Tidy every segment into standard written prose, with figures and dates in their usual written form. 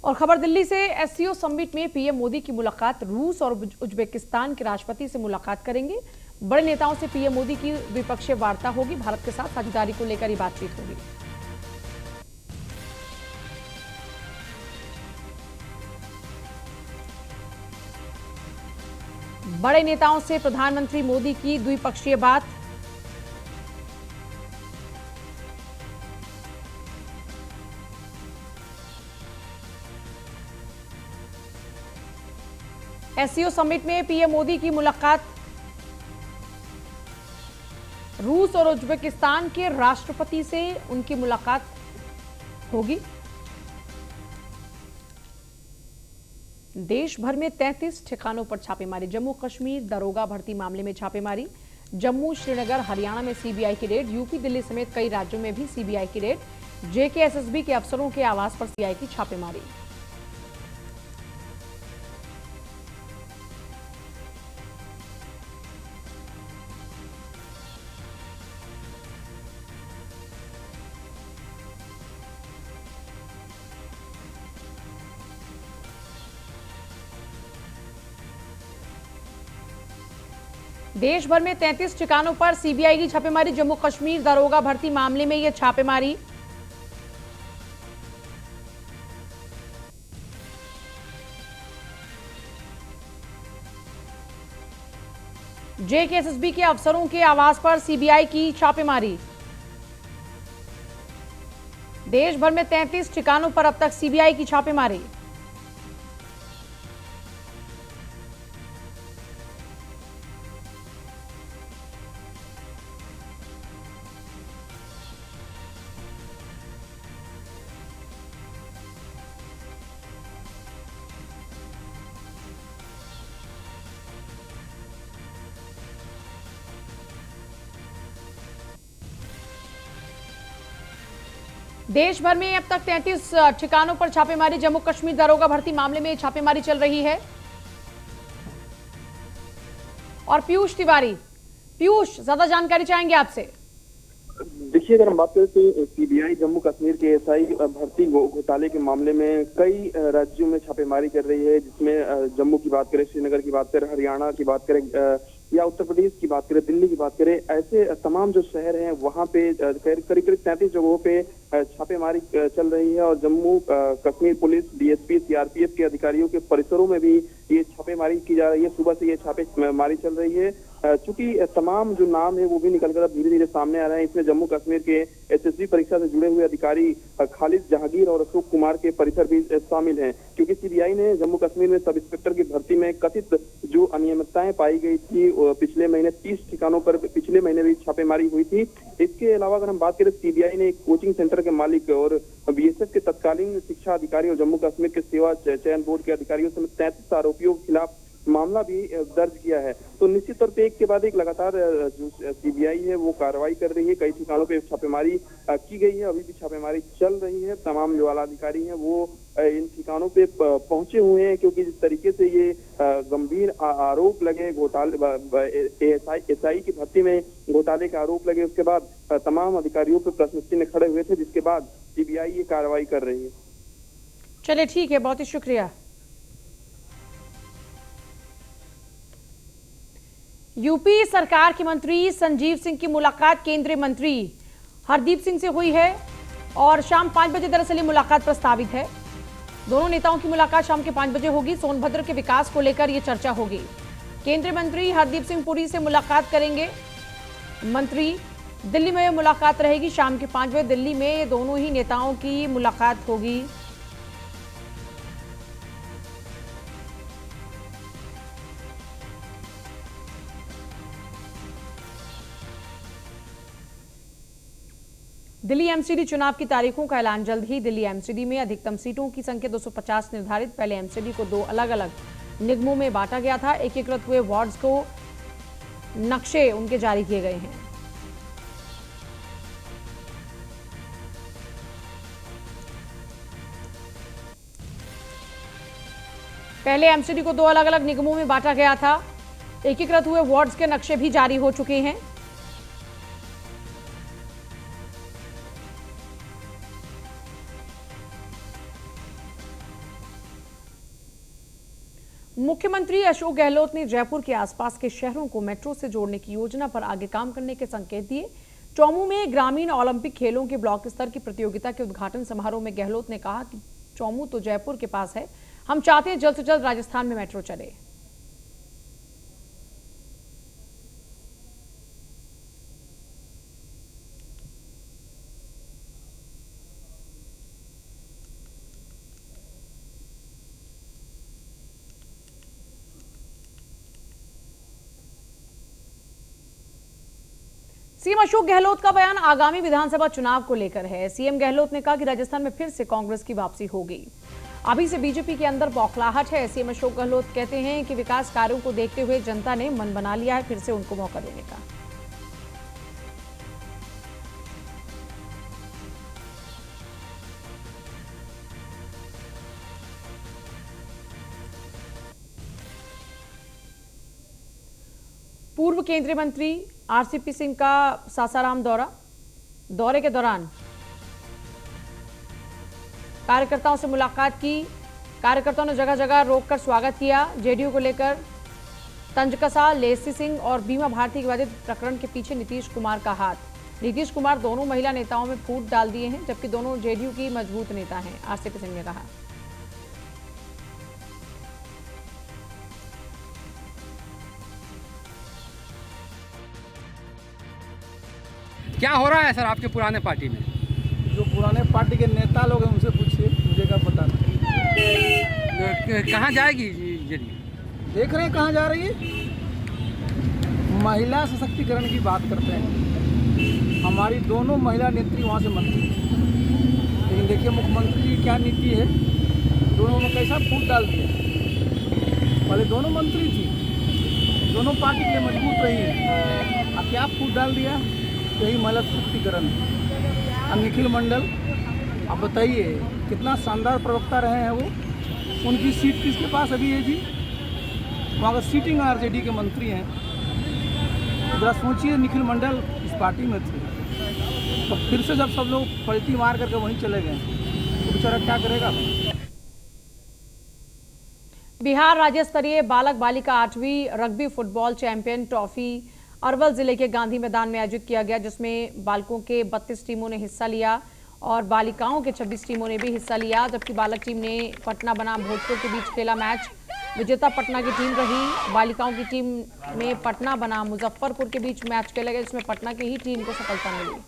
और खबर दिल्ली से, एससीओ समिट में पीएम मोदी की मुलाकात, रूस और उज्बेकिस्तान के राष्ट्रपति से मुलाकात करेंगे। बड़े नेताओं से पीएम मोदी की द्विपक्षीय वार्ता होगी। भारत के साथ साझेदारी को लेकर ही बातचीत होगी। बड़े नेताओं से प्रधानमंत्री मोदी की द्विपक्षीय बात। एससीओ समिट में पीएम मोदी की मुलाकात, रूस और उज्बेकिस्तान के राष्ट्रपति से उनकी मुलाकात होगी। देश भर में 33 ठिकानों पर छापेमारी, जम्मू कश्मीर दरोगा भर्ती मामले में छापेमारी। जम्मू, श्रीनगर, हरियाणा में सीबीआई की रेड, यूपी, दिल्ली समेत कई राज्यों में भी सीबीआई की रेड। जेकेएसएसबी के अफसरों के आवास पर सीबीआई की छापेमारी। देश भर में 33 ठिकानों पर सीबीआई की छापेमारी। जम्मू कश्मीर दरोगा भर्ती मामले में यह छापेमारी। जेकेएसएसबी के अफसरों के आवास पर सीबीआई की छापेमारी। देश भर में 33 ठिकानों पर अब तक सीबीआई की छापेमारी। देश भर में अब तक 33 ठिकानों पर छापेमारी। जम्मू कश्मीर दरोगा भर्ती मामले में छापेमारी चल रही है। और पीयूष तिवारी, पीयूष, ज्यादा जानकारी चाहेंगे आपसे। देखिए, अगर हम बात करें तो सीबीआई जम्मू कश्मीर के एसआई भर्ती घोटाले के मामले में कई राज्यों में छापेमारी कर रही है, जिसमें जम्मू की बात करें, श्रीनगर की बात करें, हरियाणा की बात करें या उत्तर प्रदेश की बात करें, दिल्ली की बात करें, ऐसे तमाम जो शहर हैं वहां पे करीब करीब 33 जगहों पे छापेमारी चल रही है। और Jammu Kashmir police, DSP, CRPF के अधिकारियों के परिसरों में भी ये छापेमारी की जा रही है। सुबह से ये छापेमारी चल रही है। चूंकि तमाम जो नाम है वो भी निकलकर अब धीरे धीरे सामने आ रहे हैं। इसमें जम्मू कश्मीर के एसएसबी परीक्षा से जुड़े हुए अधिकारी खालिद जहांगीर और अशोक कुमार के परिसर भी शामिल हैं, क्योंकि सीबीआई ने जम्मू कश्मीर में सब इंस्पेक्टर की भर्ती में कथित जो अनियमितताएं पाई गई थी, पिछले महीने 30 ठिकानों पर पिछले महीने भी छापेमारी हुई थी। इसके अलावा अगर हम बात करें, सीबीआई ने एक कोचिंग सेंटर के मालिक और बीएसएफ के तत्कालीन शिक्षा अधिकारी और जम्मू कश्मीर के सेवा चयन बोर्ड के अधिकारियों समेत 33 आरोपियों के खिलाफ मामला भी दर्ज किया है। तो निश्चित तौर पे एक के बाद एक लगातार जो सीबीआई है वो कार्रवाई कर रही है। कई ठिकानों पे छापेमारी की गई है, अभी भी छापेमारी चल रही है। तमाम जो आला अधिकारी हैं वो इन ठिकानों पे पहुंचे हुए हैं, क्योंकि जिस तरीके से ये गंभीर आरोप लगे घोटाले, एसआई की भर्ती में घोटाले के आरोप लगे, उसके बाद तमाम अधिकारियों पे प्रश्न चिन्ह खड़े हुए थे, जिसके बाद सीबीआई ये कार्रवाई कर रही है। चलिए, ठीक है, बहुत ही शुक्रिया। यूपी सरकार के मंत्री संजीव सिंह की मुलाकात केंद्रीय मंत्री हरदीप सिंह से हुई है और शाम 5 बजे दरअसल ये मुलाकात प्रस्तावित है। दोनों नेताओं की मुलाकात शाम के 5 बजे होगी। सोनभद्र के विकास को लेकर यह चर्चा होगी। केंद्रीय मंत्री हरदीप सिंह पुरी से मुलाकात करेंगे। मंत्री दिल्ली में मुलाकात रहेगी शाम के 5 बजे। दिल्ली में दोनों ही नेताओं की मुलाकात होगी। दिल्ली एमसीडी चुनाव की तारीखों का ऐलान जल्द ही। दिल्ली एमसीडी में अधिकतम सीटों की संख्या 250 निर्धारित। पहले एमसीडी को 2 अलग अलग निगमों में बांटा गया था। एकीकृत हुए वार्ड्स को नक्शे उनके जारी किए गए हैं। पहले एमसीडी को 2 अलग अलग निगमों में बांटा गया था। एकीकृत हुए वार्ड्स के नक्शे भी जारी हो चुके हैं। मुख्यमंत्री अशोक गहलोत ने जयपुर के आसपास के शहरों को मेट्रो से जोड़ने की योजना पर आगे काम करने के संकेत दिए। चौमू में ग्रामीण ओलंपिक खेलों के ब्लॉक स्तर की प्रतियोगिता के उद्घाटन समारोह में गहलोत ने कहा कि चौमू तो जयपुर के पास है, हम चाहते हैं जल्द से जल्द राजस्थान में मेट्रो चले। सीएम अशोक गहलोत का बयान आगामी विधानसभा चुनाव को लेकर है। सीएम गहलोत ने कहा कि राजस्थान में फिर से कांग्रेस की वापसी होगी। अभी से बीजेपी के अंदर बौखलाहट है। सीएम अशोक गहलोत कहते हैं कि विकास कार्यों को देखते हुए जनता ने मन बना लिया है फिर से उनको मौका देने का। पूर्व केंद्रीय मंत्री आरसीपी सिंह का सासाराम दौरे के दौरान कार्यकर्ताओं से मुलाकात की। कार्यकर्ताओं ने जगह जगह रोककर स्वागत किया। जेडीयू को लेकर तंज कसा। लेसी सिंह और बीमा भारती विवादित प्रकरण के पीछे नीतीश कुमार का हाथ। नीतीश कुमार दोनों महिला नेताओं में फूट डाल दिए हैं, जबकि दोनों जेडीयू की मजबूत नेता हैं, आरसीपी सिंह ने कहा। क्या हो रहा है सर आपके पुराने पार्टी में? जो पुराने पार्टी के नेता लोग हैं उनसे पूछिए, मुझे क्या पता नहीं। कहाँ जाएगी जेडीयू? देख रहे हैं कहाँ जा रही है। महिला सशक्तिकरण की बात करते हैं, हमारी दोनों महिला नेत्री वहाँ से मंत्री, लेकिन देखिए मुख्यमंत्री की क्या नीति है। दोनों ने कैसा फूट डाल दिया। पहले दोनों मंत्री थी, दोनों पार्टी के लिए मजबूत रही है, अब क्या फूट डाल दिया। यही महिला सशक्तिकरण है। अब निखिल मंडल, अब बताइए कितना शानदार प्रवक्ता रहे हैं वो। उनकी सीट किसके पास अभी है जी? वहाँ का सीटिंग आरजेडी के मंत्री हैं। जरा सोचिए, निखिल मंडल इस पार्टी में थे, तो फिर से जब सब लोग पलटी मार करके वहीं चले गए तो बेचारा क्या करेगा। बिहार राज्य स्तरीय बालक बालिका 8वीं rugby football champion trophy Arwal जिले के गांधी मैदान में आयोजित किया गया, जिसमें बालकों के 32 टीमों ने हिस्सा लिया और बालिकाओं के 26 टीमों ने भी हिस्सा लिया। जबकि बालक टीम ने पटना बनाम भोजपुर के बीच खेला मैच। विजेता पटना की टीम रही। बालिकाओं की टीम में पटना बनाम मुजफ्फरपुर के बीच मैच खेला गया, जिसमें पटना की ही टीम को सफलता मिली।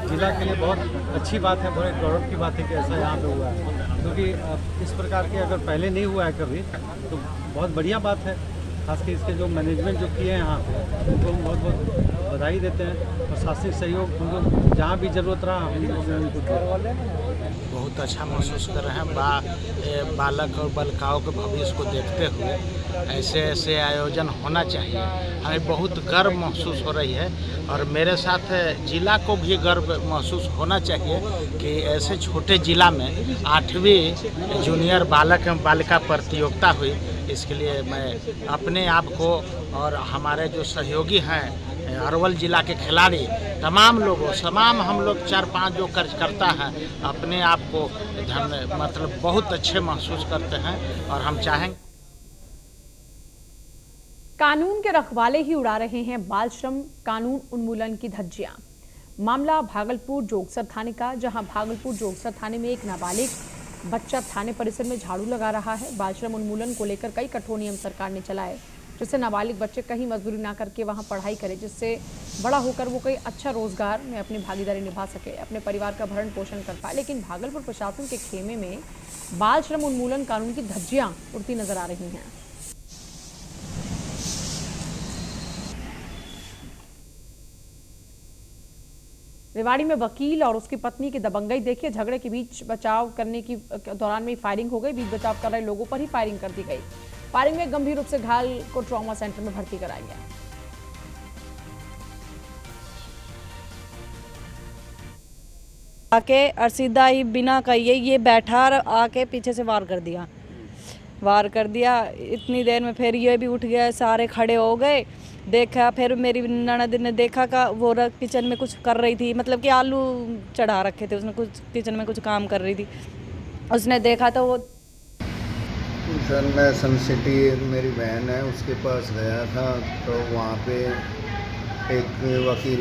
जिला के लिए बहुत अच्छी बात है, बड़े गौरव की बात है कि ऐसा यहाँ पे हुआ है, क्योंकि इस प्रकार के अगर पहले नहीं हुआ है कभी तो बहुत बढ़िया बात है। खासकर इसके जो मैनेजमेंट जो किए हैं यहाँ पे उनको हम बहुत बहुत बधाई देते हैं। प्रशासनिक सहयोग उनको जहाँ भी ज़रूरत रहा हम उनको बहुत अच्छा महसूस कर रहे हैं। बालक और बालिकाओं के भविष्य को देखते हुए ऐसे ऐसे आयोजन होना चाहिए। हमें बहुत गर्व महसूस हो रही है और मेरे साथ जिला को भी गर्व महसूस होना चाहिए कि ऐसे छोटे जिला में 8वीं जूनियर बालक एवं बालिका प्रतियोगिता हुई। इसके लिए मैं अपने आप को और हमारे जो सहयोगी हैं अरवल जिला के खिलाड़ी तमाम लोगों हम लोग 4-5 जो कार्यकर्ता हैं अपने आप को मतलब बहुत अच्छे महसूस करते हैं और हम चाहेंगे। कानून के रखवाले ही उड़ा रहे हैं बाल श्रम कानून उन्मूलन की धज्जियां। मामला भागलपुर जोगसर थाने का, जहां भागलपुर जोगसर थाने में एक नाबालिग बच्चा थाने परिसर में झाड़ू लगा रहा है। बाल श्रम उन्मूलन को लेकर कई कठोर नियम सरकार ने चलाए, जिससे नाबालिग बच्चे कहीं मजदूरी ना करके वहां पढ़ाई करें, जिससे बड़ा होकर वो कोई अच्छा रोजगार में अपनी भागीदारी निभा सके, अपने परिवार का भरण पोषण कर पाए। लेकिन भागलपुर प्रशासन के खेमे में बाल श्रम उन्मूलन कानून की धज्जियां उड़ती नजर आ रही हैं। रेवाड़ी में वकील और उसकी पत्नी की दबंगई देखिए। झगड़े के बीच बचाव करने की दौरान में फायरिंग हो गई। बीच बचाव कर रहे लोगों पर ही फायरिंग कर दी गई। फायरिंग में गंभीर रूप से घायल को ट्रॉमा सेंटर में भर्ती कराया गया। आके और सीधा ही बिना कहिए ये बैठा आके पीछे से वार कर दिया। इतनी देर में फिर ये भी उठ गया, सारे खड़े हो गए। देखा फिर मेरी ननद ने देखा का वो किचन में कुछ कर रही थी, मतलब कि आलू चढ़ा रखे थे उसने, कुछ किचन में कुछ काम कर रही थी। उसने देखा तो वो सर मैं सन सिटी मेरी बहन है उसके पास गया था, तो वहाँ पे एक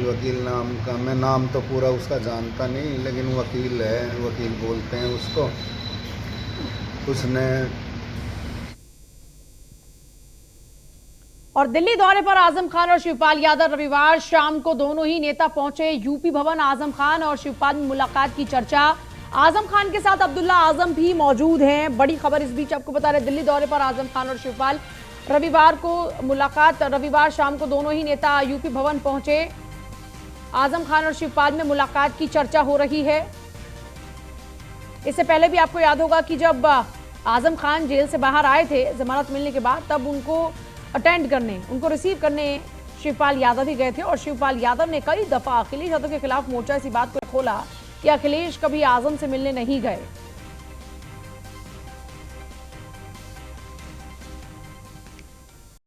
वकील नाम का, मैं नाम तो पूरा उसका जानता नहीं, लेकिन वकील है, वकील बोलते हैं उसको। उसने और दिल्ली दौरे पर आजम खान और शिवपाल यादव रविवार शाम को दोनों ही नेता पहुंचे यूपी भवन। आजम खान और शिवपाल में मुलाकात की चर्चा। आजम खान के साथ अब्दुल्ला आजम भी मौजूद हैं। बड़ी खबर इस बीच आपको बता रहे, दिल्ली दौरे पर आजम खान और शिवपाल, रविवार को मुलाकात। रविवार शाम को दोनों ही नेता यूपी भवन पहुंचे। आजम खान और शिवपाल में मुलाकात की चर्चा हो रही है। इससे पहले भी आपको याद होगा कि जब आजम खान जेल से बाहर आए थे जमानत मिलने के बाद, तब उनको अटेंड करने, उनको रिसीव करने शिवपाल यादव ही गए थे। और शिवपाल यादव ने कई दफा अखिलेश यादव के खिलाफ मोर्चा इसी बात को खोला कि अखिलेश कभी आजम से मिलने नहीं गए।